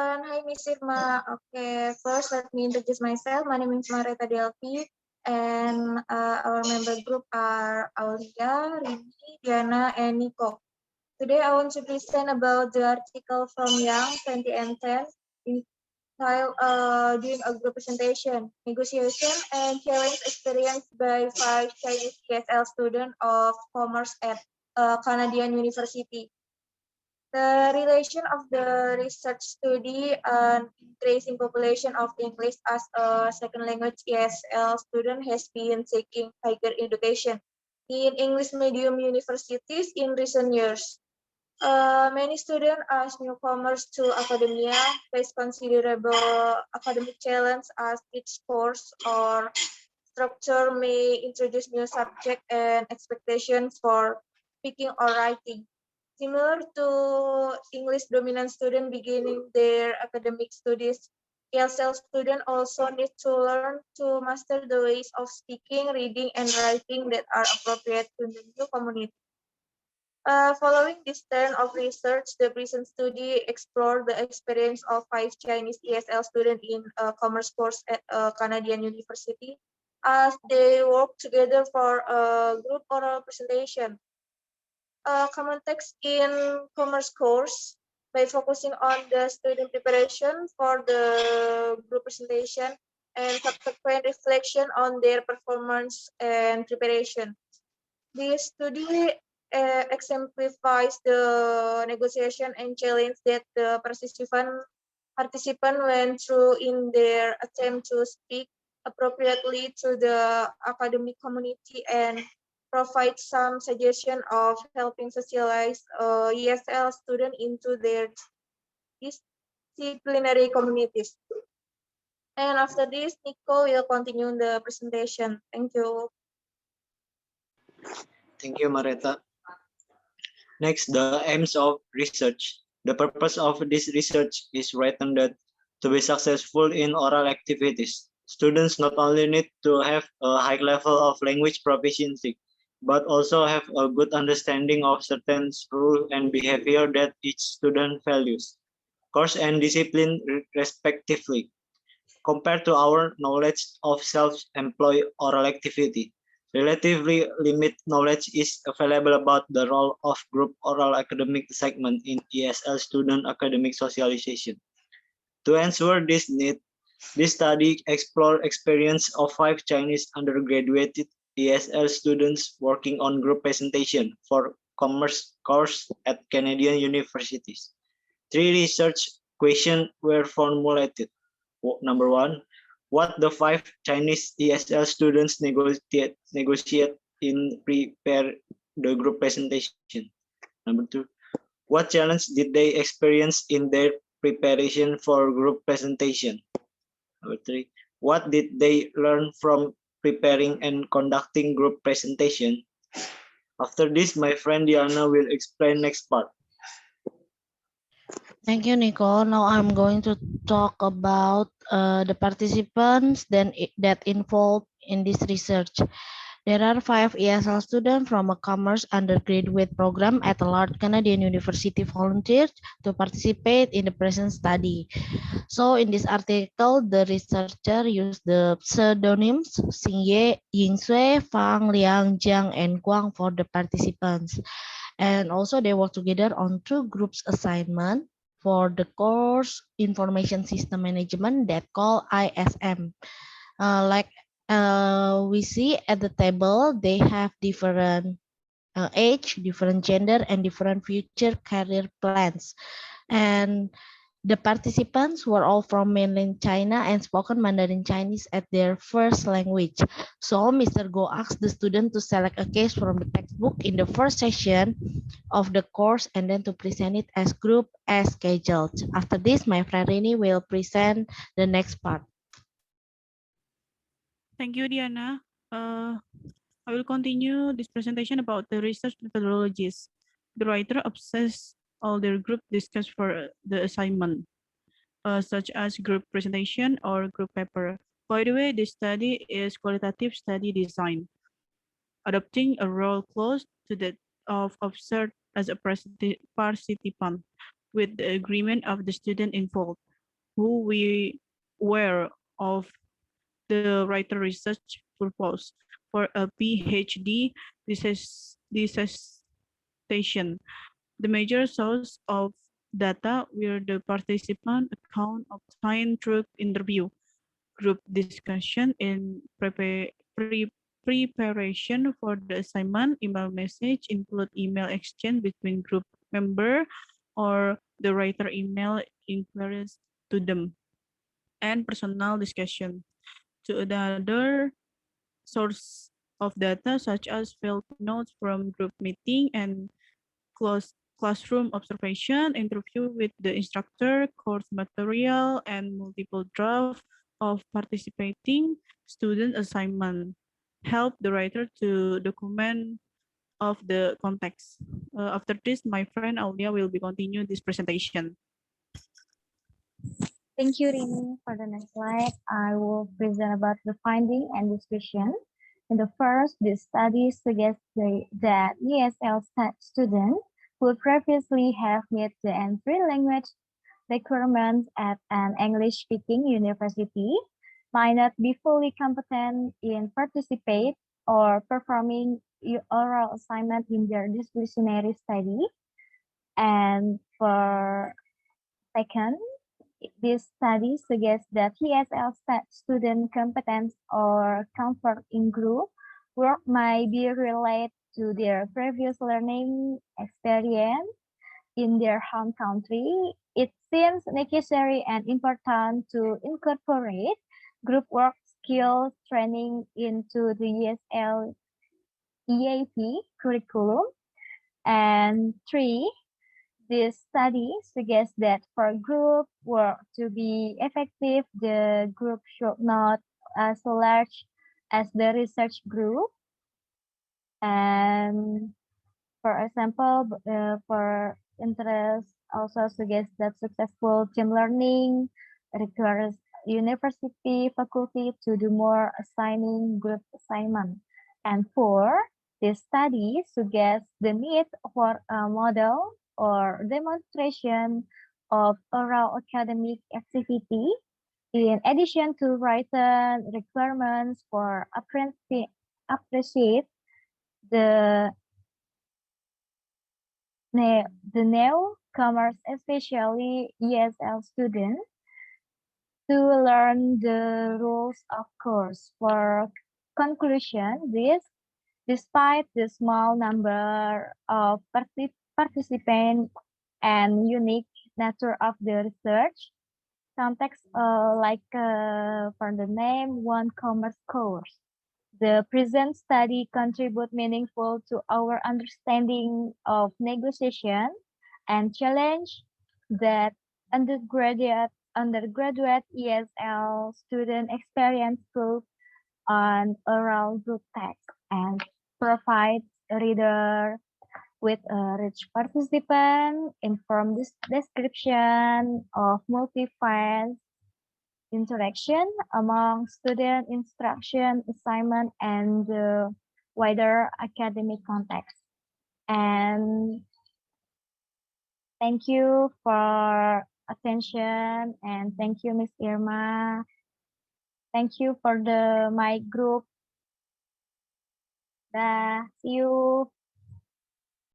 And hi, Miss Irma. Okay, first let me introduce myself. My name is Marita Delphi, and our member group are Aulia, Rini, Diana, and Nico. Today, I want to present about the article from Young 2010 entitled doing a group presentation, negotiation, and challenge experienced by 5 Chinese ESL students of commerce at Canadian University. The relation of the research study on increasing population of English as a second language ESL student has been seeking higher education in English medium universities in recent years. Many students as newcomers to academia face considerable academic challenge as each course or structure may introduce new subject and expectations for speaking or writing. Similar to English dominant students beginning their academic studies, ESL students also need to learn to master the ways of speaking, reading, and writing that are appropriate to the new community. Following this turn of research, the recent study explored the experience of 5 Chinese ESL students in a commerce course at a Canadian university as they work together for a group oral presentation. Common text in commerce course by focusing on the student preparation for the group presentation and subsequent reflection on their performance and preparation. This study exemplifies the negotiation and challenge that the participant went through in their attempt to speak appropriately to the academic community and provide some suggestion of helping socialize ESL student into their disciplinary communities. And after this, Nico will continue the presentation. Thank you. Thank you, Marita. Next, the aims of research. The purpose of this research is written that to be successful in oral activities, students not only need to have a high level of language proficiency, but also have a good understanding of certain rules and behavior that each student values, course and discipline respectively. Compared to our knowledge of self-employed oral activity, relatively limited knowledge is available about the role of group oral academic segment in ESL student academic socialization. To answer this need, this study explored experience of 5 Chinese undergraduate ESL students working on group presentation for commerce course at Canadian universities. 3 research questions were formulated. Number 1, what the 5 Chinese ESL students negotiate in prepare the group presentation. Number 2, what challenge did they experience in their preparation for group presentation? Number 3, what did they learn from preparing and conducting group presentation? After this, my friend Diana will explain next part. Thank you, Nicole. Now I'm going to talk about the participants that involved in this research. There are 5 ESL students from a commerce undergraduate program at a large Canadian university volunteered to participate in the present study. So in this article, the researcher used the pseudonyms Xingye, Yingsui, Fang, Liang, Jiang, and Guang for the participants. And also they work together on 2 groups assignment for the course Information System Management that called ISM. We see at the table, they have different age, different gender, and different future career plans. And the participants were all from mainland China and spoken Mandarin Chinese as their first language. So Mr. Go asked the student to select a case from the textbook in the first session of the course and then to present it as group as scheduled. After this, my friend Rini will present the next part. Thank you, Diana. I will continue this presentation about the research methodologies. The writer obsessed all their group discussed for the assignment, such as group presentation or group paper. By the way, this study is qualitative study design, adopting a role close to that of observed as a participant with the agreement of the student involved. who we were of the writer research purpose for a PhD dissertation. The major source of data were the participant account obtained through interview, group discussion in preparation for the assignment, email message, include email exchange between group member or the writer email inquiries to them, and personal discussion. To another source of data such as field notes from group meeting and classroom observation, interview with the instructor, course material, and multiple draft of participating student assignment. Help the writer to document of the context. After this, my friend Aulia will be continue this presentation. Thank you, Rini. For the next slide, I will present about the finding and discussion. In the first, this study suggests that ESL students who previously have met the entry language requirements at an English-speaking university might not be fully competent in participate or performing oral assignment in their disciplinary study. And for second, this study suggests that ESL student competence or comfort in group work might be related to their previous learning experience in their home country. It seems necessary and important to incorporate group work skills training into the ESL EAP curriculum. And three, this study suggests that for group work to be effective, the group should not as large as the research group. And for example, for interest also suggests that successful team learning requires university faculty to do more assigning group assignment. And four, this study suggests the need for a model or demonstration of oral academic activity in addition to written requirements for appreciate the newcomers, especially ESL students, to learn the rules of course. For conclusion, despite the small number of participants and unique nature of the research, context for the name One Commerce course, the present study contribute meaningful to our understanding of negotiation and challenge that undergraduate ESL student experience proof on oral group text and provide reader with a rich participant, informed description of multi-phase interaction among student instruction, assignment, and the wider academic context. And thank you for attention, and thank you, Ms. Irma. Thank you for my group. See you.